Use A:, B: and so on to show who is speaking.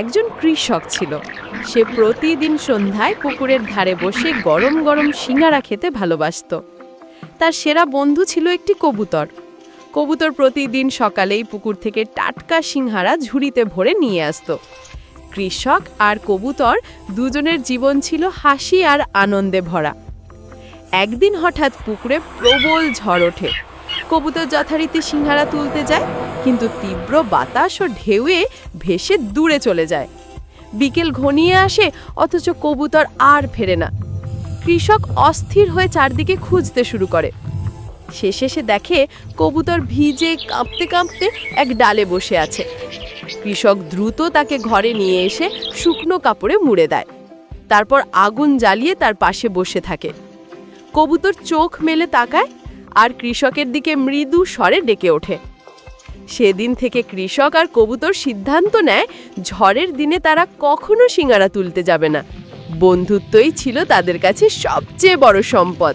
A: একজন কৃষক ছিল। সে প্রতিদিন সন্ধ্যায় পুকুরের ধারে বসে গরম গরম সিঙ্গারা খেতে ভালোবাসতো। তার সেরা বন্ধু ছিল একটি কবুতর। কবুতর প্রতিদিন সকালেই পুকুর থেকে টাটকা সিংহারা ঝুড়িতে ভরে নিয়ে আসতো। কৃষক আর কবুতর দুজনের জীবন ছিল হাসি আর আনন্দে ভরা। একদিন হঠাৎ পুকুরে প্রবল ঝড় ওঠে। কবুতর যথারীতি সিংহারা তুলতে যায়, কিন্তু তীব্র বাতাস ও ঢেউয়ে ভেসে দূরে চলে যায়। বিকেল ঘনিয়ে আসে, অথচ কবুতর আর ফেরে না। কৃষক অস্থির হয়ে চারদিকে খুঁজতে শুরু করে। শেষে সে দেখে কবুতর ভিজে কাঁপতে কাঁপতে এক ডালে বসে আছে। কৃষক দ্রুত তাকে ঘরে নিয়ে এসে শুকনো কাপড়ে মুড়ে দেয়। তারপর আগুন জ্বালিয়ে তার পাশে বসে থাকে। কবুতর চোখ মেলে তাকায় আর কৃষকের দিকে মৃদু স্বরে ডেকে ওঠে। সেদিন থেকে কৃষক আর কবুতর সিদ্ধান্ত নেয়, ঝড়ের দিনে তারা কখনো সিঙ্গারা তুলতে যাবে না। বন্ধুত্বই ছিল তাদের কাছে সবচেয়ে বড় সম্পদ।